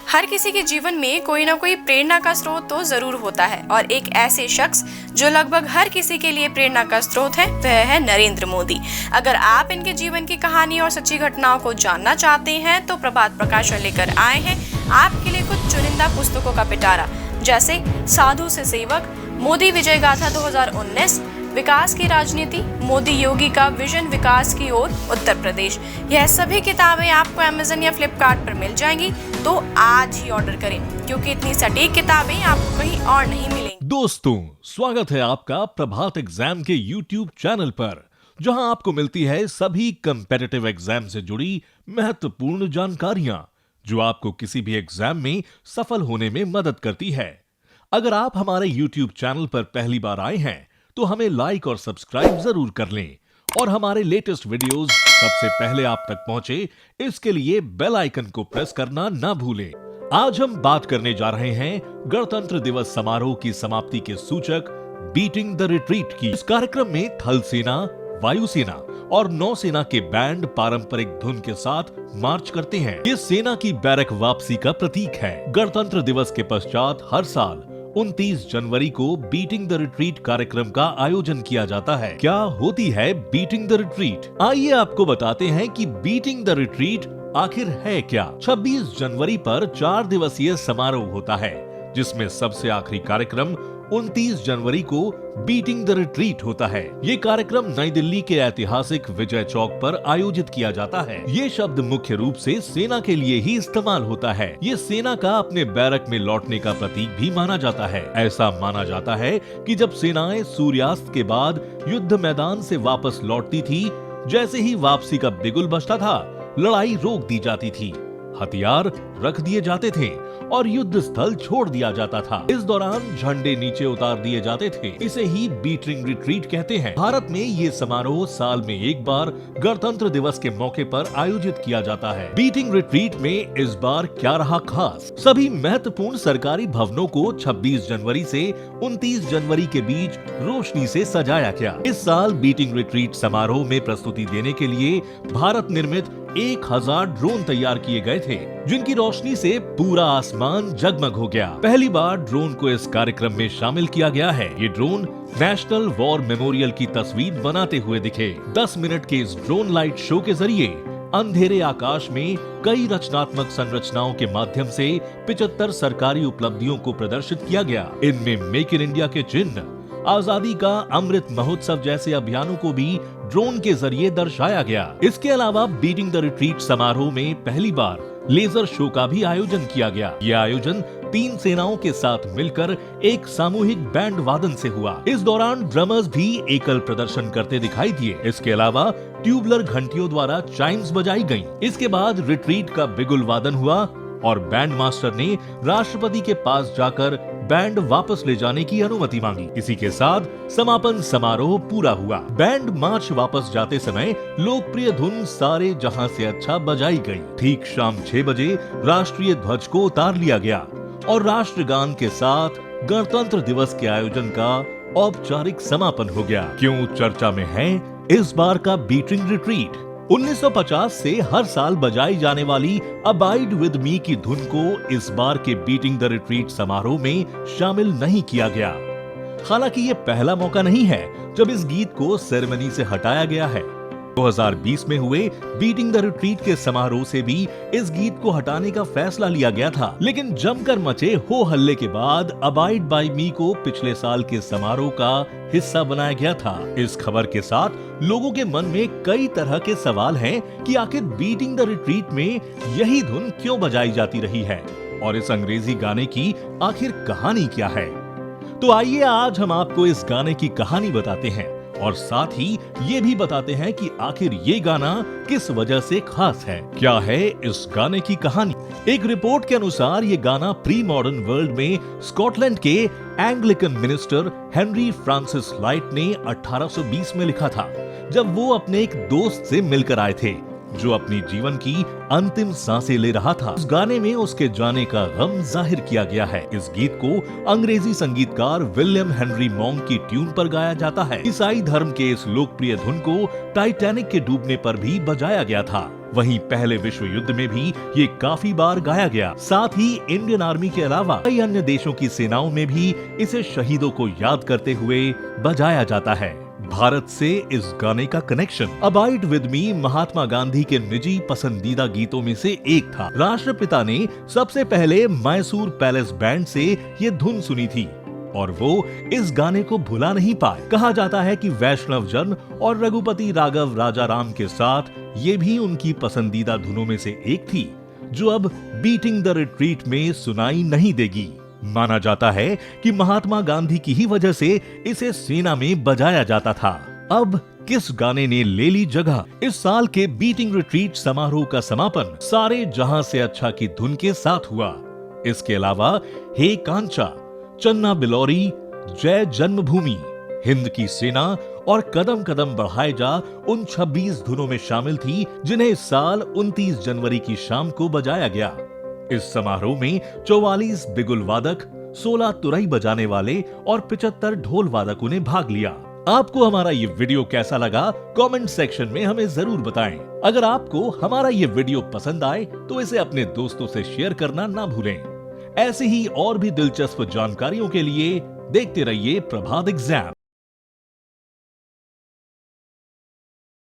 हर किसी के जीवन में कोई ना कोई प्रेरणा का स्रोत तो जरूर होता है और एक ऐसे शख्स जो लगभग हर किसी के लिए प्रेरणा का स्रोत है वह है नरेंद्र मोदी। अगर आप इनके जीवन की कहानी और सच्ची घटनाओं को जानना चाहते हैं तो प्रभात प्रकाशन लेकर आए हैं आपके लिए कुछ चुनिंदा पुस्तकों का पिटारा, जैसे साधु से सेवक, मोदी विजय गाथा 2019, विकास की राजनीति, मोदी योगी का विजन विकास की ओर उत्तर प्रदेश। यह सभी किताबें आपको अमेज़न या फ्लिपकार्ट पर मिल जाएंगी, तो आज ही ऑर्डर करें क्योंकि इतनी सटीक किताबें आपको कहीं और नहीं मिलेंगी। दोस्तों, स्वागत है आपका प्रभात एग्जाम के YouTube चैनल पर, जहां आपको मिलती है सभी कम्पेटिटिव एग्जाम से जुड़ी महत्वपूर्ण जानकारियां जो आपको किसी भी एग्जाम में सफल होने में मदद करती है। अगर आप हमारे YouTube चैनल पर पहली बार आए हैं तो हमें लाइक और सब्सक्राइब जरूर कर लें और हमारे लेटेस्ट वीडियोस सबसे पहले आप तक पहुंचे इसके लिए बेल आइकन को प्रेस करना ना भूलें। आज हम बात करने जा रहे हैं गणतंत्र दिवस समारोह की समाप्ति के सूचक बीटिंग द रिट्रीट की। इस कार्यक्रम में थल सेना, वायुसेना और नौसेना के बैंड पारंपरिक धुन के साथ मार्च करते हैं। ये सेना की बैरक वापसी का प्रतीक है। गणतंत्र दिवस के पश्चात हर साल 29 जनवरी को बीटिंग द रिट्रीट कार्यक्रम का आयोजन किया जाता है। क्या होती है बीटिंग द रिट्रीट? आइए आपको बताते हैं कि बीटिंग द रिट्रीट आखिर है क्या। 26 जनवरी पर 4 दिवसीय समारोह होता है, जिसमें सबसे आखिरी कार्यक्रम 29 जनवरी को बीटिंग द रिट्रीट होता है। ये कार्यक्रम नई दिल्ली के ऐतिहासिक विजय चौक पर आयोजित किया जाता है। ये शब्द मुख्य रूप से सेना के लिए ही इस्तेमाल होता है। ये सेना का अपने बैरक में लौटने का प्रतीक भी माना जाता है। ऐसा माना जाता है कि जब सेनाएं सूर्यास्त के बाद युद्ध मैदान से वापस लौटती थी, जैसे ही वापसी का बिगुल बजता था, लड़ाई रोक दी जाती थी, हथियार रख दिए जाते थे और युद्ध स्थल छोड़ दिया जाता था। इस दौरान झंडे नीचे उतार दिए जाते थे। इसे ही बीटिंग रिट्रीट कहते हैं। भारत में ये समारोह साल में एक बार गणतंत्र दिवस के मौके पर आयोजित किया जाता है। बीटिंग रिट्रीट में इस बार क्या रहा खास? सभी महत्वपूर्ण सरकारी भवनों को 26 जनवरी से 29 जनवरी के बीच रोशनी से सजाया गया। इस साल बीटिंग रिट्रीट समारोह में प्रस्तुति देने के लिए भारत निर्मित 1000 ड्रोन तैयार किए गए थे, जिनकी रोशनी से पूरा आसमान जगमग हो गया। पहली बार ड्रोन को इस कार्यक्रम में शामिल किया गया है। ये ड्रोन नेशनल वॉर मेमोरियल की तस्वीर बनाते हुए दिखे। 10 मिनट के इस ड्रोन लाइट शो के जरिए अंधेरे आकाश में कई रचनात्मक संरचनाओं के माध्यम से 75 सरकारी उपलब्धियों को प्रदर्शित किया गया। इनमें मेक इन इंडिया के चिन्ह, आजादी का अमृत महोत्सव जैसे अभियानों को भी ड्रोन के जरिए दर्शाया गया। इसके अलावा बीटिंग द रिट्रीट समारोह में पहली बार लेजर शो का भी आयोजन किया गया। यह आयोजन 3 सेनाओं के साथ मिलकर एक सामूहिक बैंड वादन से हुआ। इस दौरान ड्रमर्स भी एकल प्रदर्शन करते दिखाई दिए। इसके अलावा ट्यूबलर घंटियों द्वारा चाइम्स बजाई गईं। इसके बाद रिट्रीट का बिगुल वादन हुआ और बैंड मास्टर ने राष्ट्रपति के पास जाकर बैंड वापस ले जाने की अनुमति मांगी। इसी के साथ समापन समारोह पूरा हुआ। बैंड मार्च वापस जाते समय लोकप्रिय धुन सारे जहां से अच्छा बजाई गई। ठीक शाम 6 बजे राष्ट्रीय ध्वज को उतार लिया गया और राष्ट्रगान के साथ गणतंत्र दिवस के आयोजन का औपचारिक समापन हो गया। क्यों चर्चा में है इस बार का बीटिंग रिट्रीट? 1950 से हर साल बजाई जाने वाली अबाइड विद मी की धुन को इस बार के बीटिंग द रिट्रीट समारोह में शामिल नहीं किया गया। हालांकि ये पहला मौका नहीं है जब इस गीत को सेरेमनी से हटाया गया है। 2020 में हुए बीटिंग द रिट्रीट के समारोह से भी इस गीत को हटाने का फैसला लिया गया था, लेकिन जमकर मचे हो हल्ले के बाद अबाइड बाय मी को पिछले साल के समारोह का हिस्सा बनाया गया था। इस खबर के साथ लोगों के मन में कई तरह के सवाल हैं कि आखिर बीटिंग द रिट्रीट में यही धुन क्यों बजाई जाती रही है और इस अंग्रेजी गाने की आखिर कहानी क्या है। तो आइए आज हम आपको इस गाने की कहानी बताते हैं और साथ ही ये भी बताते हैं कि आखिर ये गाना किस वजह से खास है। क्या है इस गाने की कहानी? एक रिपोर्ट के अनुसार ये गाना प्री मॉडर्न वर्ल्ड में स्कॉटलैंड के Anglican minister Henry Francis light ने 1820 में लिखा था, जब वो अपने एक दोस्त से मिलकर आए थे। जो अपनी जीवन की अंतिम सांसें ले रहा था। इस गाने में उसके जाने का गम जाहिर किया गया है। इस गीत को अंग्रेजी संगीतकार विलियम हेनरी मॉन्क की ट्यून पर गाया जाता है। ईसाई धर्म के इस लोकप्रिय धुन को टाइटैनिक के डूबने पर भी बजाया गया था। वहीं पहले विश्व युद्ध में भी ये काफी बार गाया गया। साथ ही इंडियन आर्मी के अलावा कई अन्य देशों की सेनाओं में भी इसे शहीदों को याद करते हुए बजाया जाता है। भारत से इस गाने का connection abide with me Mahatma Gandhi के निजी पसंदीदा गीतों में से एक था। राष्ट्रपिता ने सबसे पहले मैसूर पैलेस बैंड से ये धुन सुनी थी और वो इस गाने को भुला नहीं पाए। कहा जाता है कि वैष्णव जन और रघुपति राघव राजा राम के साथ ये भी उनकी पसंदीदा धुनों में से एक थी, जो अब बीटिंग द रिट्रीट में सुनाई नहीं देगी। माना जाता है कि महात्मा गांधी की ही वजह से इसे सेना में बजाया जाता था। अब किस गाने ने ले ली जगह? इस साल के बीटिंग रिट्रीट समारोह का समापन सारे जहां से अच्छा की धुन के साथ हुआ। इसके अलावा हे कांचा, चन्ना बिलोरी, जय जन्मभूमि, हिंद की सेना और कदम कदम बढ़ाए जा उन 26 धुनों में शामिल थी जिन्हें इस साल 29 जनवरी की शाम को बजाया गया। इस समारोह में 44 बिगुल वादक, 16 तुरई बजाने वाले और 75 ढोल वादकों ने भाग लिया। आपको हमारा ये वीडियो कैसा लगा कमेंट सेक्शन में हमें जरूर बताएं। अगर आपको हमारा ये वीडियो पसंद आए तो इसे अपने दोस्तों से शेयर करना ना भूलें। ऐसे ही और भी दिलचस्प जानकारियों के लिए देखते रहिए प्रभात एग्जाम।